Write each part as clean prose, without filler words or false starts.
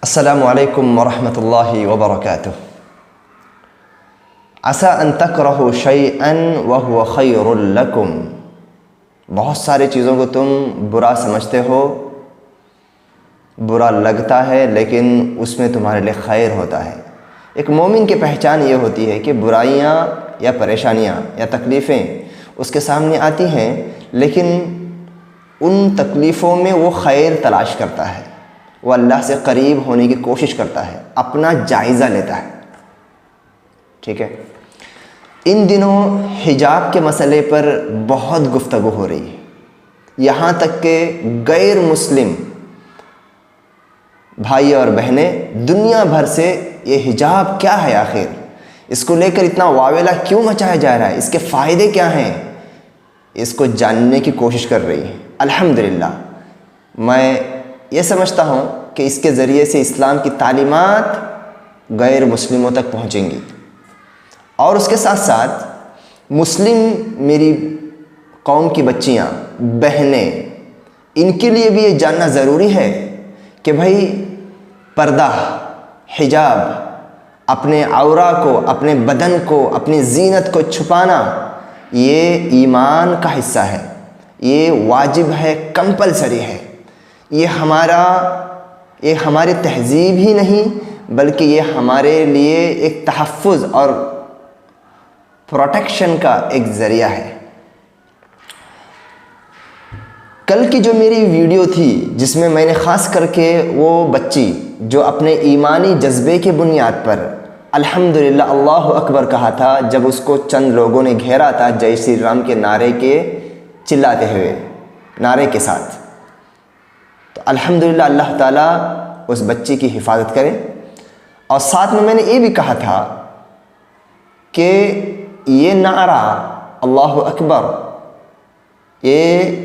السلام علیکم ورحمۃ اللہ وبرکاتہ۔ عسیٰ ان تکرہوا شیئا وہو خیر لکم، بہت ساری چیزوں کو تم برا سمجھتے ہو، برا لگتا ہے، لیکن اس میں تمہارے لیے خیر ہوتا ہے۔ ایک مومن کی پہچان یہ ہوتی ہے کہ برائیاں یا پریشانیاں یا تکلیفیں اس کے سامنے آتی ہیں، لیکن ان تکلیفوں میں وہ خیر تلاش کرتا ہے، وہ اللہ سے قریب ہونے کی کوشش کرتا ہے، اپنا جائزہ لیتا ہے۔ ٹھیک ہے، ان دنوں حجاب کے مسئلے پر بہت گفتگو ہو رہی ہے، یہاں تک کہ غیر مسلم بھائی اور بہنیں دنیا بھر سے یہ حجاب کیا ہے، آخر اس کو لے کر اتنا واویلا کیوں مچایا جا رہا ہے، اس کے فائدے کیا ہیں، اس کو جاننے کی کوشش کر رہی ہے۔ الحمدللہ میں یہ سمجھتا ہوں کہ اس کے ذریعے سے اسلام کی تعلیمات غیر مسلموں تک پہنچیں گی، اور اس کے ساتھ ساتھ مسلم میری قوم کی بچیاں، بہنیں، ان کے لیے بھی یہ جاننا ضروری ہے کہ بھائی پردہ، حجاب، اپنے عورا کو، اپنے بدن کو، اپنی زینت کو چھپانا یہ ایمان کا حصہ ہے، یہ واجب ہے، کمپلسری ہے۔ یہ ہماری تہذیب ہی نہیں بلکہ یہ ہمارے لیے ایک تحفظ اور پروٹیکشن کا ایک ذریعہ ہے۔ کل کی جو میری ویڈیو تھی جس میں میں نے خاص کر کے وہ بچی جو اپنے ایمانی جذبے کے بنیاد پر الحمدللہ اللہ اکبر کہا تھا، جب اس کو چند لوگوں نے گھیرا تھا جے شری رام کے نعرے کے چلاتے ہوئے، نعرے کے ساتھ، تو الحمدللہ اللہ تعالیٰ اس بچی کی حفاظت کرے۔ اور ساتھ میں نے یہ بھی کہا تھا کہ یہ نعرہ اللہ اکبر یہ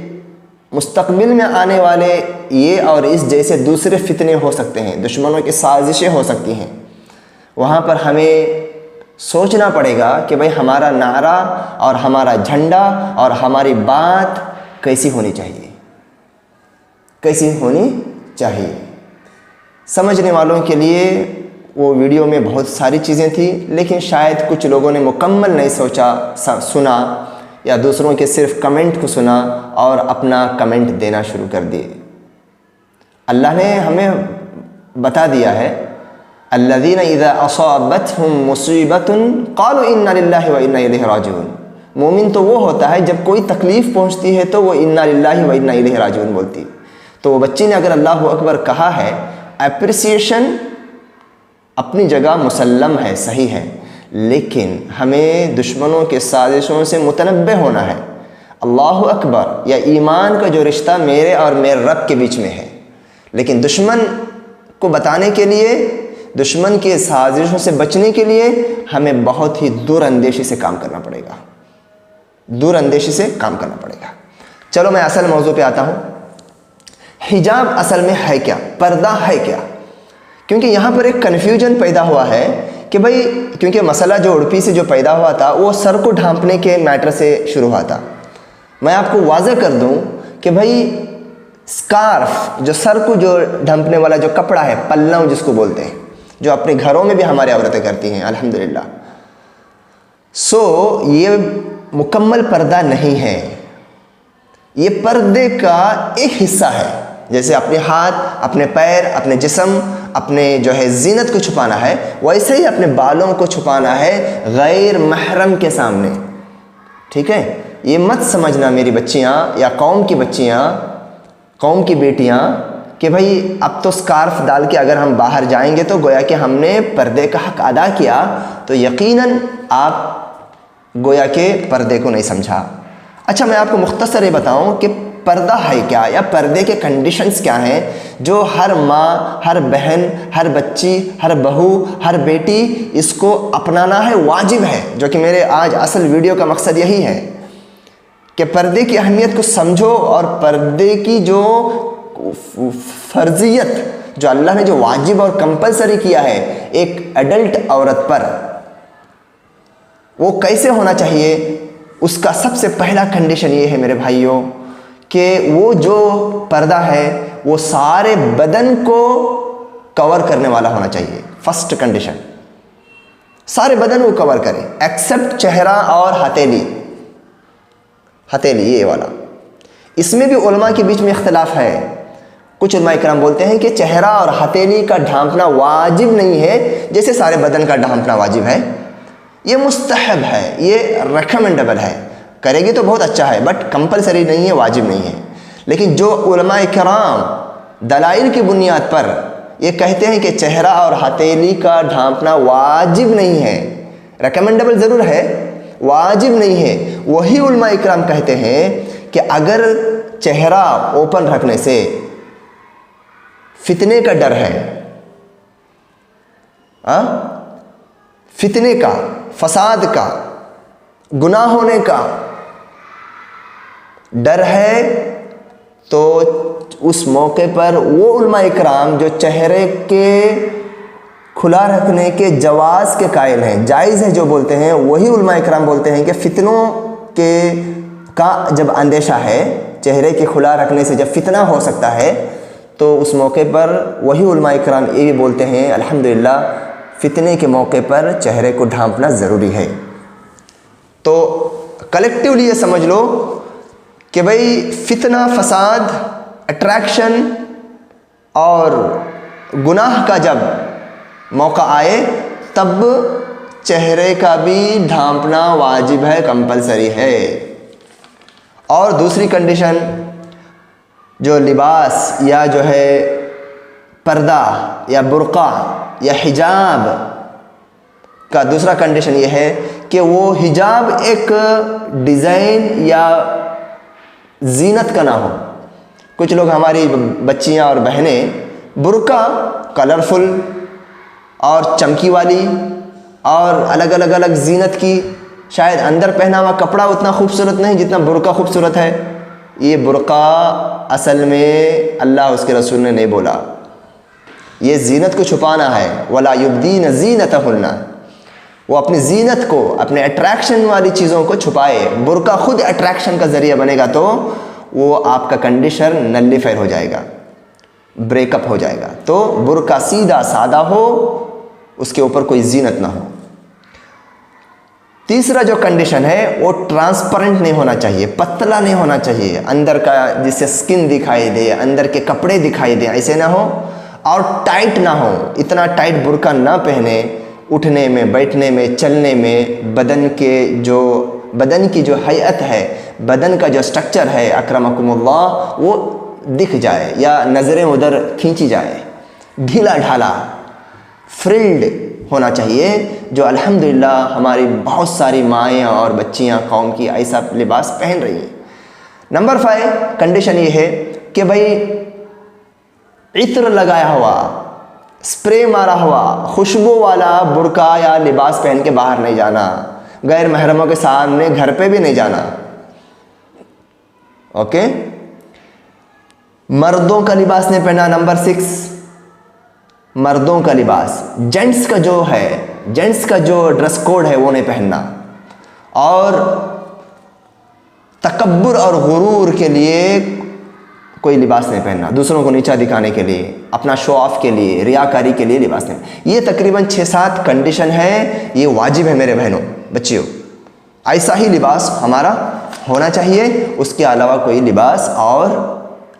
مستقبل میں آنے والے یہ اور اس جیسے دوسرے فتنے ہو سکتے ہیں، دشمنوں کی سازشیں ہو سکتی ہیں، وہاں پر ہمیں سوچنا پڑے گا کہ بھئی ہمارا نعرہ اور ہمارا جھنڈا اور ہماری بات کیسی ہونی چاہیے، کیسی ہونی چاہیے۔ سمجھنے والوں کے لیے وہ ویڈیو میں بہت ساری چیزیں تھیں، لیکن شاید کچھ لوگوں نے مکمل نہیں سنا یا دوسروں کے صرف کمنٹ کو سنا اور اپنا کمنٹ دینا شروع کر دیے۔ اللہ نے ہمیں بتا دیا ہے، الذین اذا اصابتہم مصیبۃ قالوا انا للہ وانا الیہ راجعون۔ مومن تو وہ ہوتا ہے جب کوئی تکلیف پہنچتی ہے تو وہ انا للہ وانا الیہ راجعون بولتی۔ تو وہ بچی نے اگر اللہ اکبر کہا ہے، اپریسیشن اپنی جگہ مسلم ہے، صحیح ہے، لیکن ہمیں دشمنوں کے سازشوں سے متنبہ ہونا ہے۔ اللہ اکبر یا ایمان کا جو رشتہ میرے اور میرے رب کے بیچ میں ہے، لیکن دشمن کو بتانے کے لیے، دشمن کے سازشوں سے بچنے کے لیے ہمیں بہت ہی دور اندیشی سے کام کرنا پڑے گا، دور اندیشی سے کام کرنا پڑے گا۔ چلو میں اصل موضوع پہ آتا ہوں۔ حجاب اصل میں ہے کیا، پردہ ہے کیا؟ کیونکہ یہاں پر ایک کنفیوژن پیدا ہوا ہے کہ بھئی، کیونکہ مسئلہ جو اڑپی سے جو پیدا ہوا تھا وہ سر کو ڈھانپنے کے میٹر سے شروع ہوا تھا۔ میں آپ کو واضح کر دوں کہ بھئی سکارف، جو سر کو جو ڈھانپنے والا جو کپڑا ہے، پلو جس کو بولتے ہیں، جو اپنے گھروں میں بھی ہماری عورتیں کرتی ہیں الحمدللہ، یہ مکمل پردہ نہیں ہے، یہ پردے کا ایک حصہ ہے۔ جیسے اپنے ہاتھ، اپنے پیر، اپنے جسم، اپنے جو ہے زینت کو چھپانا ہے، ویسے ہی اپنے بالوں کو چھپانا ہے غیر محرم کے سامنے۔ ٹھیک ہے، یہ مت سمجھنا میری بچیاں یا قوم کی بچیاں، قوم کی بیٹیاں، کہ بھئی اب تو سکارف ڈال کے اگر ہم باہر جائیں گے تو گویا کہ ہم نے پردے کا حق ادا کیا، تو یقیناً آپ گویا کہ پردے کو نہیں سمجھا۔ اچھا، میں آپ کو مختصر یہ بتاؤں کہ پردہ ہے کیا، یا پردے کے کنڈیشنز کیا ہیں جو ہر ماں، ہر بہن، ہر بچی، ہر بہو، ہر بیٹی اس کو اپنانا ہے، واجب ہے، جو کہ میرے آج اصل ویڈیو کا مقصد یہی ہے کہ پردے کی اہمیت کو سمجھو، اور پردے کی جو فرضیت جو اللہ نے جو واجب اور کمپلسری کیا ہے ایک ایڈلٹ عورت پر، وہ کیسے ہونا چاہیے۔ اس کا سب سے پہلا کنڈیشن یہ ہے میرے بھائیوں کہ وہ جو پردہ ہے وہ سارے بدن کو کور کرنے والا ہونا چاہیے. فرسٹ کنڈیشن سارے بدن کو کور کرے ایکسیپٹ چہرہ اور ہتھیلی. یہ والا اس میں بھی علماء کے بیچ میں اختلاف ہے. کچھ علماء کرام بولتے ہیں کہ چہرہ اور ہتھیلی کا ڈھانپنا واجب نہیں ہے جیسے سارے بدن کا ڈھانپنا واجب ہے. یہ مستحب ہے, یہ ریکمینڈیبل ہے, کرے گی تو بہت اچھا ہے, بٹ کمپلسری نہیں ہے, واجب نہیں ہے. لیکن جو علماء کرام دلائل کی بنیاد پر یہ کہتے ہیں کہ چہرہ اور ہتھیلی کا ڈھانپنا واجب نہیں ہے, ریکمینڈیبل ضرور ہے, واجب نہیں ہے, وہی علماء کرام کہتے ہیں کہ اگر چہرہ اوپن رکھنے سے فتنے کا ڈر ہے, فتنے کا, فساد کا, گناہ ہونے کا ڈر ہے, تو اس موقع پر وہ علماء کرام جو چہرے کے کھلا رکھنے کے جواز کے قائل ہیں, جائز ہے جو بولتے ہیں, وہی علماء کرام بولتے ہیں کہ فتنوں کا جب اندیشہ ہے, چہرے کے کھلا رکھنے سے جب فتنہ ہو سکتا ہے, تو اس موقع پر وہی علماء کرام یہ بھی بولتے ہیں الحمدللہ فتنے کے موقع پر چہرے کو ڈھانپنا ضروری ہے. تو کلیکٹیولی یہ سمجھ لو کہ بھئی فتنہ, فساد, اٹریکشن اور گناہ کا جب موقع آئے تب چہرے کا بھی ڈھانپنا واجب ہے, کمپلسری ہے. اور دوسری کنڈیشن جو لباس یا جو ہے پردہ یا برقع یا حجاب کا دوسرا کنڈیشن یہ ہے کہ وہ حجاب ایک ڈیزائن یا زینت کا نہ ہو. کچھ لوگ ہماری بچیاں اور بہنیں برقع کلرفل اور چمکی والی اور الگ الگ زینت کی, شاید اندر پہنا ہوا کپڑا اتنا خوبصورت نہیں جتنا برقع خوبصورت ہے. یہ برقع اصل میں اللہ اس کے رسول نے نہیں بولا, یہ زینت کو چھپانا ہے. وَلَا يُبْدِينَ زِينَتَهُنَّ, وہ اپنی زینت کو, اپنے اٹریکشن والی چیزوں کو چھپائے. برقع خود اٹریکشن کا ذریعہ بنے گا تو وہ آپ کا کنڈیشن نلیفائر ہو جائے گا, بریک اپ ہو جائے گا. تو برقع سیدھا سادہ ہو, اس کے اوپر کوئی زینت نہ ہو. تیسرا جو کنڈیشن ہے وہ ٹرانسپرنٹ نہیں ہونا چاہیے, پتلا نہیں ہونا چاہیے, اندر کا جس سے سکن دکھائی دے, اندر کے کپڑے دکھائی دیں, ایسے نہ ہو. اور ٹائٹ نہ ہو, اتنا ٹائٹ برقع نہ پہنے, اٹھنے میں, بیٹھنے میں, چلنے میں بدن کی جو ہیئت ہے, بدن کا جو سٹرکچر ہے اکرمکم اللہ, وہ دکھ جائے یا نظریں ادھر کھینچی جائے. ڈھیلا ڈھالا فرلڈ ہونا چاہیے, جو الحمدللہ ہماری بہت ساری مائیں اور بچیاں قوم کی ایسا لباس پہن رہی ہیں. نمبر 5 کنڈیشن یہ ہے کہ بھائی عطر لگایا ہوا, اسپرے مارا ہوا, خوشبو والا برقع یا لباس پہن کے باہر نہیں جانا, غیر محرموں کے سامنے گھر پہ بھی نہیں جانا. اوکے, مردوں کا لباس نہیں پہنا. نمبر 6 مردوں کا لباس, جینٹس کا جو ہے, جینٹس کا جو ڈریس کوڈ ہے وہ نہیں پہننا. اور تکبر اور غرور کے لیے کوئی لباس نہیں پہننا, دوسروں کو نیچا دکھانے کے لیے, اپنا شو آف کے لیے, ریاکاری کے لیے لباس نہیں. یہ تقریباً 6-7 کنڈیشن ہے, یہ واجب ہے میرے بہنوں بچیوں. ایسا ہی لباس ہمارا ہونا چاہیے, اس کے علاوہ کوئی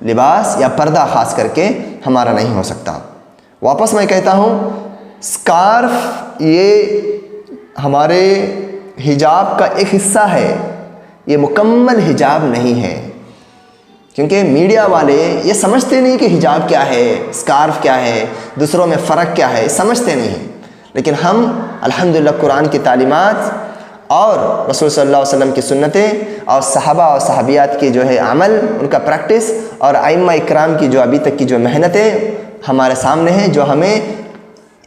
لباس یا پردہ خاص کر کے ہمارا نہیں ہو سکتا. واپس میں کہتا ہوں, سکارف یہ ہمارے حجاب کا ایک حصہ ہے, یہ مکمل حجاب نہیں ہے. کیونکہ میڈیا والے یہ سمجھتے نہیں کہ حجاب کیا ہے, سکارف کیا ہے, دوسروں میں فرق کیا ہے, سمجھتے نہیں. لیکن ہم الحمدللہ قرآن کی تعلیمات اور رسول صلی اللہ علیہ وسلم کی سنتیں اور صحابہ اور صحابیات کی جو ہے عمل, ان کا پریکٹس, اور ائمہ اکرام کی جو ابھی تک کی جو محنتیں ہمارے سامنے ہیں, جو ہمیں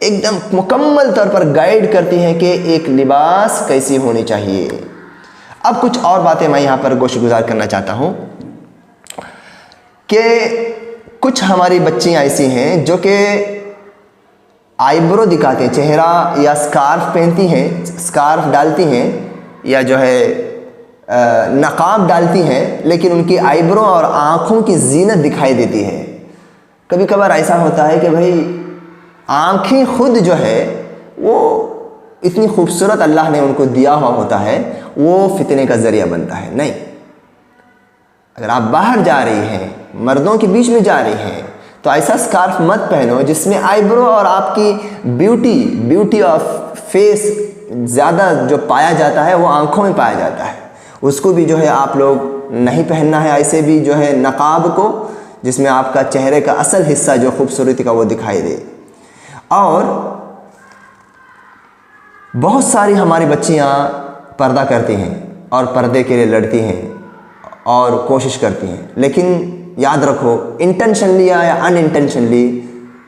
ایک دم مکمل طور پر گائیڈ کرتی ہیں کہ ایک لباس کیسی ہونی چاہیے. اب کچھ اور باتیں میں یہاں پر گوش گزار کرنا چاہتا ہوں کہ کچھ ہماری بچیاں ایسی ہیں جو کہ آئی برو دکھاتے ہیں, چہرہ یا سکارف پہنتی ہیں, سکارف ڈالتی ہیں یا جو ہے نقاب ڈالتی ہیں, لیکن ان کی آئی برو اور آنکھوں کی زینت دکھائی دیتی ہے. کبھی کبھار ایسا ہوتا ہے کہ بھائی آنکھیں خود جو ہے وہ اتنی خوبصورت اللہ نے ان کو دیا ہوا ہوتا ہے، وہ فتنے کا ذریعہ بنتا ہے؟ نہیں۔ اگر آپ باہر جا رہی ہیں، مردوں کے بیچ میں جا رہی ہیں، تو ایسا سکارف مت پہنو جس میں آئی برو اور آپ کی بیوٹی آف فیس زیادہ جو پایا جاتا ہے وہ آنکھوں میں پایا جاتا ہے، اس کو بھی جو ہے آپ لوگ نہیں پہننا ہے۔ ایسے بھی جو ہے نقاب کو، جس میں آپ کا چہرے کا اصل حصہ جو خوبصورتی کا وہ دکھائی دے۔ اور بہت ساری ہماری بچیاں پردہ کرتی ہیں اور پردے کے لیے لڑتی ہیں اور کوشش کرتی ہیں، لیکن یاد رکھو انٹینشنلی یا ان انٹینشنلی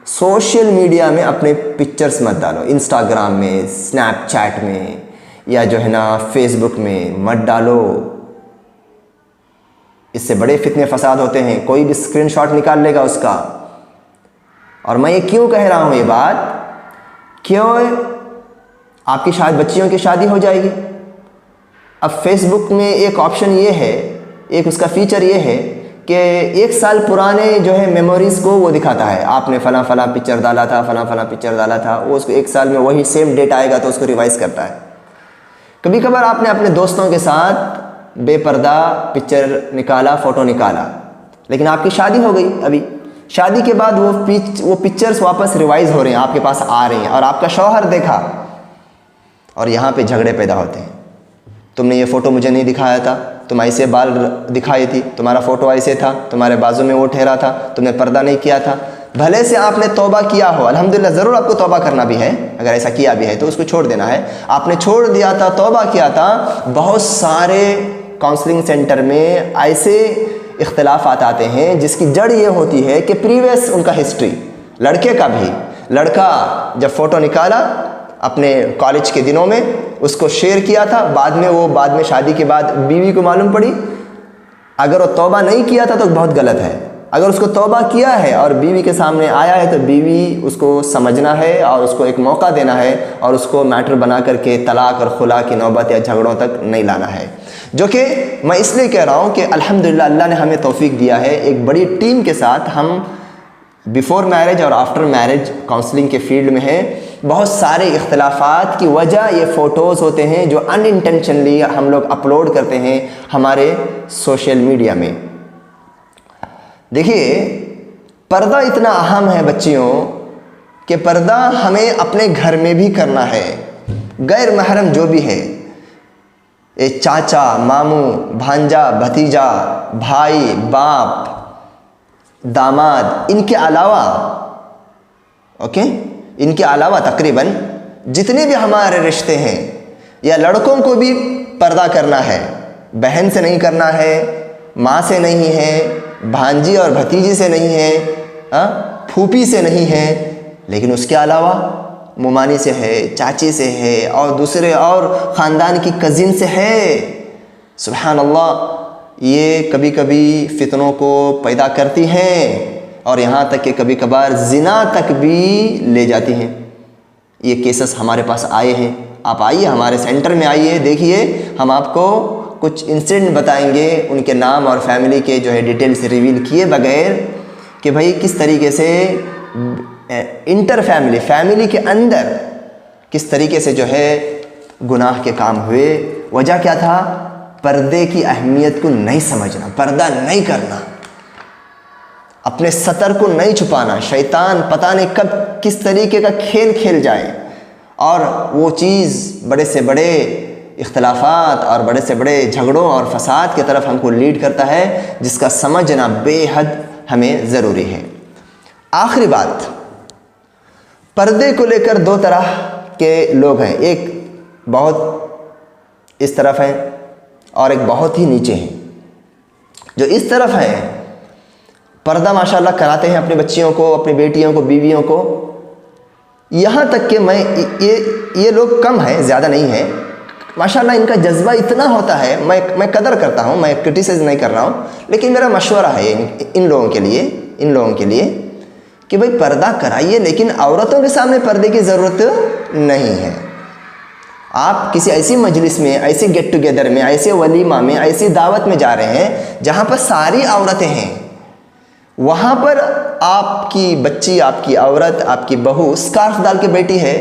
سوشل میڈیا میں اپنے پکچرز مت ڈالو، انسٹاگرام میں، اسنیپ چیٹ میں، یا جو ہے نا فیس بک میں مت ڈالو۔ اس سے بڑے فتنے فساد ہوتے ہیں، کوئی بھی اسکرین شاٹ نکال لے گا اس کا۔ اور میں یہ کیوں کہہ رہا ہوں یہ بات؟ کیوں آپ کی شاید بچیوں کی شادی ہو جائے گی، اب فیس بک میں ایک آپشن یہ ہے، ایک اس کا فیچر یہ ہے کہ 1 سال پرانے جو ہے میموریز کو وہ دکھاتا ہے، آپ نے فلاں فلاں پکچر ڈالا تھا، فلاں فلاں پکچر ڈالا تھا، وہ اس کو 1 سال میں وہی سیم ڈیٹ آئے گا تو اس کو ریوائز کرتا ہے۔ کبھی کبھار آپ نے اپنے دوستوں کے ساتھ بے پردہ پکچر نکالا، فوٹو نکالا، لیکن آپ کی شادی ہو گئی، ابھی شادی کے بعد وہ پکچرز واپس ریوائز ہو رہے ہیں، آپ کے پاس آ رہے ہیں، اور آپ کا شوہر دیکھا، اور یہاں پہ جھگڑے پیدا ہوتے ہیں۔ تم نے یہ فوٹو مجھے نہیں دکھایا تھا، تم ایسے بال دکھائی تھی، تمہارا فوٹو ایسے تھا، تمہارے بازو میں وہ ٹھہرا تھا، تم نے پردہ نہیں کیا تھا۔ بھلے سے آپ نے توبہ کیا ہو، الحمدللہ ضرور آپ کو توبہ کرنا بھی ہے، اگر ایسا کیا بھی ہے تو اس کو چھوڑ دینا ہے۔ آپ نے چھوڑ دیا تھا، توبہ کیا تھا، بہت سارے کاؤنسلنگ سینٹر میں ایسے اختلافات آتے ہیں جس کی جڑ یہ ہوتی ہے کہ پریویس ان کا ہسٹری، لڑکے کا بھی، لڑکا جب فوٹو نکالا اپنے کالج کے دنوں میں، اس کو شیئر کیا تھا، بعد میں شادی کے بعد بیوی کو معلوم پڑی۔ اگر وہ توبہ نہیں کیا تھا تو بہت غلط ہے، اگر اس کو توبہ کیا ہے اور بیوی کے سامنے آیا ہے تو بیوی اس کو سمجھنا ہے اور اس کو ایک موقع دینا ہے، اور اس کو میٹر بنا کر کے طلاق اور خلا کی نوبت یا جھگڑوں تک نہیں لانا ہے۔ جو کہ میں اس لیے کہہ رہا ہوں کہ الحمدللہ اللہ نے ہمیں توفیق دیا ہے، ایک بڑی ٹیم کے ساتھ ہم بیفور میرج اور آفٹر میرج کاؤنسلنگ کے فیلڈ میں ہیں۔ بہت سارے اختلافات کی وجہ یہ فوٹوز ہوتے ہیں جو ان انٹینشنلی ہم لوگ اپلوڈ کرتے ہیں ہمارے سوشل میڈیا میں۔ دیکھیے پردہ اتنا اہم ہے بچیوں کہ پردہ ہمیں اپنے گھر میں بھی کرنا ہے، غیر محرم جو بھی ہے، چاچا، ماموں، بھانجا، بھتیجا، بھائی، باپ، داماد، ان کے علاوہ تقریباً جتنے بھی ہمارے رشتے ہیں، یا لڑکوں کو بھی پردہ کرنا ہے، بہن سے نہیں کرنا ہے، ماں سے نہیں ہے، بھانجی اور بھتیجی سے نہیں ہے، پھوپھی سے نہیں ہے، لیکن اس کے علاوہ ممانی سے ہے، چاچی سے ہے، اور دوسرے اور خاندان کی کزن سے ہے۔ سبحان اللہ، یہ کبھی کبھی فتنوں کو پیدا کرتی ہیں، اور یہاں تک کہ کبھی کبھار زنا تک بھی لے جاتی ہیں۔ یہ کیسز ہمارے پاس آئے ہیں، آپ آئیے ہمارے سینٹر میں آئیے، دیکھیے، ہم آپ کو کچھ انسیڈنٹ بتائیں گے، ان کے نام اور فیملی کے جو ہے ڈیٹیلز ریویل کیے بغیر، کہ بھائی کس طریقے سے انٹر فیملی کے اندر کس طریقے سے جو ہے گناہ کے کام ہوئے۔ وجہ کیا تھا؟ پردے کی اہمیت کو نہیں سمجھنا، پردہ نہیں کرنا، اپنے سطر کو نہیں چھپانا۔ شیطان پتہ نہیں کب کس طریقے کا کھیل کھیل جائے، اور وہ چیز بڑے سے بڑے اختلافات اور بڑے سے بڑے جھگڑوں اور فساد کی طرف ہم کو لیڈ کرتا ہے، جس کا سمجھنا بے حد ہمیں ضروری ہے۔ آخری بات، پردے کو لے کر 2 طرح کے لوگ ہیں، ایک بہت اس طرف ہیں اور ایک بہت ہی نیچے ہیں۔ جو اس طرف ہیں پردہ ماشاءاللہ کراتے ہیں اپنی بچیوں کو، اپنی بیٹیوں کو، بیویوں کو، یہاں تک کہ یہ لوگ کم ہیں، زیادہ نہیں ہیں، ماشاءاللہ ان کا جذبہ اتنا ہوتا ہے، میں قدر کرتا ہوں، میں کرٹیسائز نہیں کر رہا ہوں، لیکن میرا مشورہ ہے ان لوگوں کے لیے کہ بھائی پردہ کرائیے، لیکن عورتوں کے سامنے پردے کی ضرورت نہیں ہے۔ آپ کسی ایسی مجلس میں، ایسی گیٹ ٹوگیدر میں، ایسے ولیمہ میں، ایسی دعوت میں جا رہے ہیں جہاں پر ساری عورتیں ہیں، وہاں پر آپ کی بچی، آپ کی عورت، آپ کی بہو اسکارف ڈال کے بیٹھی ہے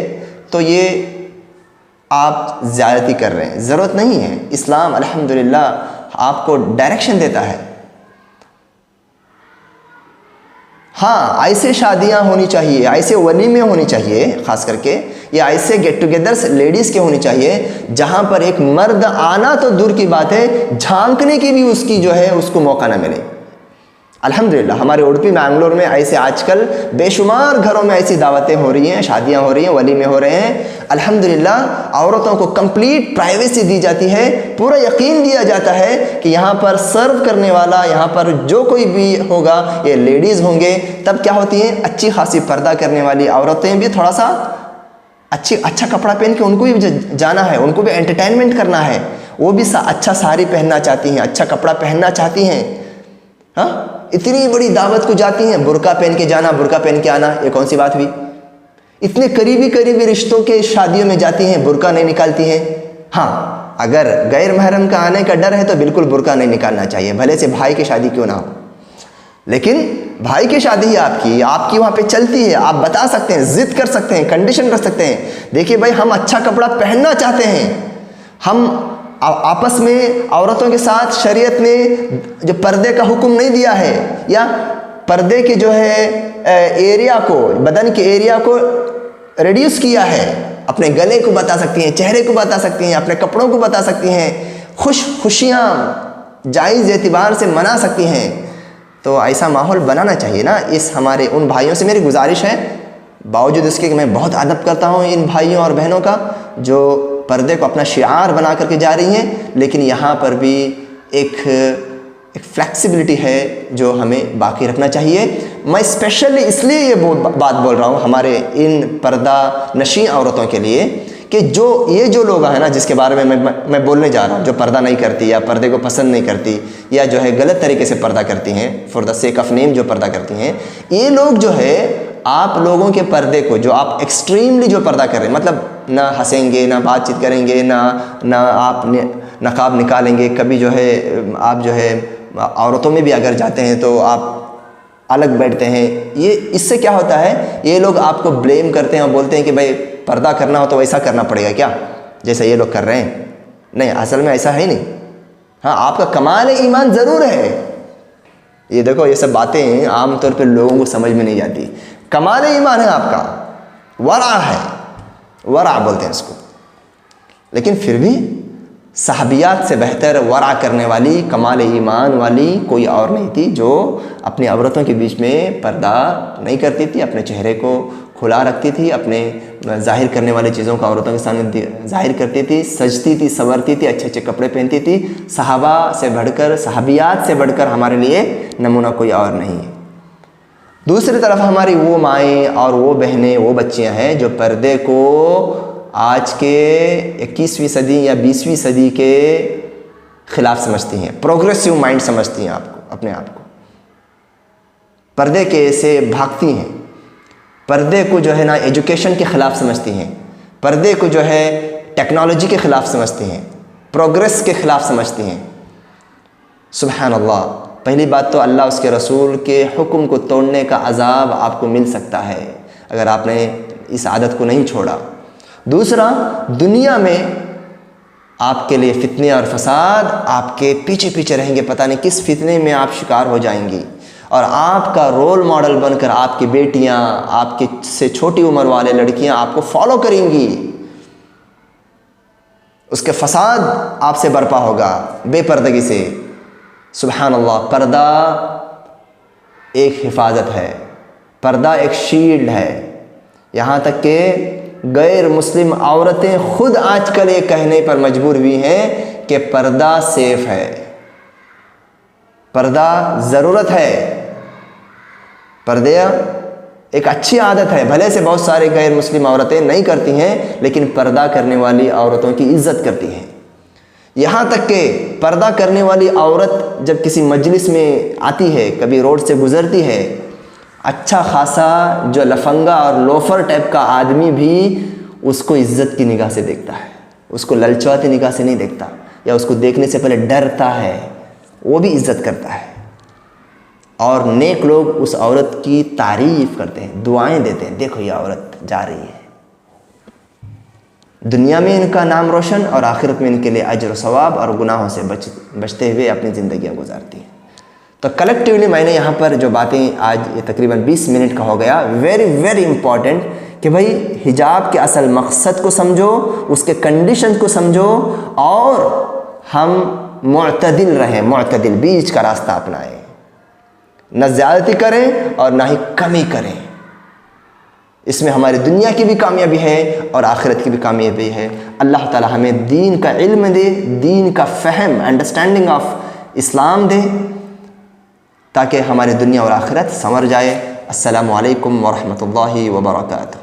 تو یہ آپ زیادتی کر رہے ہیں، ضرورت نہیں ہے۔ اسلام الحمدللہ آپ کو ڈائریکشن دیتا ہے۔ ہاں، ایسے شادیاں ہونی چاہیے، ایسے ولیمے ہونی چاہیے، خاص کر کے یا ایسے گیٹ ٹوگیدرس لیڈیز کے ہونی چاہیے جہاں پر ایک مرد آنا تو دور کی بات ہے، جھانکنے کی بھی اس کی جو ہے اس کو موقع نہ ملے۔ الحمدللہ ہمارے اڑپی بنگلور میں ایسے آج کل بے شمار گھروں میں ایسی دعوتیں ہو رہی ہیں، شادیاں ہو رہی ہیں، ولیمے ہو رہے ہیں۔ الحمدللہ عورتوں کو کمپلیٹ پرائیویسی دی جاتی ہے، پورا یقین دیا جاتا ہے کہ یہاں پر سرو کرنے والا، یہاں پر جو کوئی بھی ہوگا یہ لیڈیز ہوں گے۔ تب کیا ہوتی ہیں، اچھی خاصی پردہ کرنے والی عورتیں بھی تھوڑا سا اچھا کپڑا پہن کے ان کو بھی جانا ہے، ان کو بھی انٹرٹینمنٹ کرنا ہے، وہ بھی اچھا ساری پہننا چاہتی ہیں، اچھا کپڑا پہننا چاہتی ہیں۔ ہاں، اتنی بڑی دعوت کو جاتی ہیں، برقع پہن کے جانا، برقع پہن کے آنا، یہ کون سی بات ہوئی؟ اتنے قریبی رشتوں کے شادیوں میں جاتی ہیں، برقع نہیں نکالتی ہیں۔ ہاں، اگر غیر محرم کا آنے کا ڈر ہے تو بالکل برقع نہیں نکالنا چاہیے، بھلے سے بھائی کی شادی کیوں نہ ہو، لیکن بھائی کی شادی ہے آپ کی وہاں پہ چلتی ہے، آپ بتا سکتے ہیں، ضد کر سکتے ہیں، کنڈیشن کر سکتے ہیں، دیکھیے بھائی ہم اچھا کپڑا پہننا چاہتے ہیں، ہم آپس میں عورتوں کے ساتھ شریعت نے جو پردے کا حکم نہیں دیا ہے، یا پردے کے جو ہے ایریا کو، بدن کے ایریا کو ریڈیوس کیا ہے، اپنے گلے کو بتا سکتی ہیں، چہرے کو بتا سکتی ہیں، اپنے کپڑوں کو بتا سکتی ہیں، خوشیاں جائز اعتبار سے منا سکتی ہیں، تو ایسا ماحول بنانا چاہیے نا۔ اس ہمارے ان بھائیوں سے میری گزارش ہے، باوجود اس کے کہ میں بہت ادب کرتا ہوں ان بھائیوں اور بہنوں کا جو پردے کو اپنا شعار بنا کر کے جا رہی ہیں، لیکن یہاں پر بھی ایک فلیکسیبلٹی ہے جو ہمیں باقی رکھنا چاہیے۔ میں اسپیشلی اس لیے یہ بات بول رہا ہوں ہمارے ان پردہ نشین عورتوں کے لیے کہ یہ جو لوگ ہیں نا، جس کے بارے میں میں بولنے جا رہا ہوں، جو پردہ نہیں کرتی یا پردے کو پسند نہیں کرتی یا جو ہے غلط طریقے سے پردہ کرتی ہیں، فار دا سیک آف نیم جو پردہ کرتی ہیں، یہ لوگ جو ہے آپ لوگوں کے پردے کو، جو آپ ایکسٹریملی جو پردہ کر رہے ہیں، مطلب نہ ہنسیں گے، نہ بات چیت کریں گے، نہ آپ نقاب نکالیں گے، کبھی جو ہے آپ جو ہے عورتوں میں بھی اگر جاتے ہیں تو آپ الگ بیٹھتے ہیں، اس سے کیا ہوتا ہے، یہ لوگ آپ کو بلیم کرتے ہیں اور بولتے ہیں کہ بھائی پردہ کرنا ہو تو ویسا کرنا پڑے گا کیا، جیسا یہ لوگ کر رہے ہیں۔ نہیں، اصل میں ایسا ہے نہیں۔ ہاں، آپ کا کمال ایمان ضرور ہے، یہ دیکھو یہ سب باتیں عام طور پہ لوگوں کو سمجھ میں نہیں جاتی۔ کمال ایمان ہے آپ کا، ورع ہے، ورع بولتے ہیں اس کو، لیکن پھر بھی صحابیات سے بہتر ورع کرنے والی، کمال ایمان والی کوئی اور نہیں تھی، جو اپنی عورتوں کے بیچ میں پردہ نہیں کرتی تھی، اپنے چہرے کو کھلا رکھتی تھی، اپنے ظاہر کرنے والی چیزوں کو عورتوں کے سامنے ظاہر کرتی تھی، سجتی تھی، سنورتی تھی، اچھے اچھے کپڑے پہنتی تھی۔ صحابہ سے بڑھ کر، صحابیات سے بڑھ کر ہمارے لیے نمونہ کوئی اور نہیں ہے۔ دوسری طرف ہماری وہ مائیں اور وہ بہنیں، وہ بچیاں ہیں جو پردے کو آج کے 21ویں صدی یا 20ویں صدی کے خلاف سمجھتی ہیں، پروگریسو مائنڈ سمجھتی ہیں اپنے آپ کو، پردے کے سے بھاگتی ہیں، پردے کو جو ہے نا ایجوکیشن کے خلاف سمجھتی ہیں، پردے کو جو ہے ٹیکنالوجی کے خلاف سمجھتی ہیں، پروگریس کے خلاف سمجھتی ہیں۔ سبحان اللہ، پہلی بات تو اللہ اس کے رسول کے حکم کو توڑنے کا عذاب آپ کو مل سکتا ہے اگر آپ نے اس عادت کو نہیں چھوڑا۔ دوسرا، دنیا میں آپ کے لیے فتنے اور فساد آپ کے پیچھے رہیں گے، پتہ نہیں کس فتنے میں آپ شکار ہو جائیں گی، اور آپ کا رول ماڈل بن کر آپ کی بیٹیاں، آپ کی سے چھوٹی عمر والے لڑکیاں آپ کو فالو کریں گی، اس کے فساد آپ سے برپا ہوگا بے پردگی سے۔ سبحان اللہ، پردہ ایک حفاظت ہے، پردہ ایک شیلڈ ہے، یہاں تک کہ غیر مسلم عورتیں خود آج کل یہ کہنے پر مجبور ہوئی ہیں کہ پردہ سیف ہے، پردہ ضرورت ہے، پردہ ایک اچھی عادت ہے، بھلے سے بہت سارے غیر مسلم عورتیں نہیں کرتی ہیں لیکن پردہ کرنے والی عورتوں کی عزت کرتی ہیں۔ یہاں تک کہ پردہ کرنے والی عورت جب کسی مجلس میں آتی ہے، کبھی روڈ سے گزرتی ہے، اچھا خاصا جو لفنگا اور لوفر ٹائپ کا آدمی بھی اس کو عزت کی نگاہ سے دیکھتا ہے، اس کو للچواتی نگاہ سے نہیں دیکھتا، یا اس کو دیکھنے سے پہلے ڈرتا ہے، وہ بھی عزت کرتا ہے۔ اور نیک لوگ اس عورت کی تعریف کرتے ہیں، دعائیں دیتے ہیں، دیکھو یہ عورت جا رہی ہے، دنیا میں ان کا نام روشن اور آخرت میں ان کے لیے اجر و ثواب اور گناہوں سے بچتے ہوئے اپنی زندگیاں گزارتی ہیں۔ تو کلیکٹیولی میں نے یہاں پر جو باتیں آج یہ تقریباً 20 منٹ کا ہو گیا، ویری امپورٹنٹ کہ بھائی حجاب کے اصل مقصد کو سمجھو، اس کے کنڈیشن کو سمجھو، اور ہم معتدل رہیں، معتدل بیچ کا راستہ اپنائیں، نہ زیادتی کریں اور نہ ہی کمی کریں۔ اس میں ہماری دنیا کی بھی کامیابی ہے اور آخرت کی بھی کامیابی ہے۔ اللہ تعالی ہمیں دین کا علم دے، دین کا فہم، انڈرسٹینڈنگ آف اسلام دے، تاکہ ہماری دنیا اور آخرت سنور جائے۔ السلام علیکم ورحمۃ اللہ وبرکاتہ۔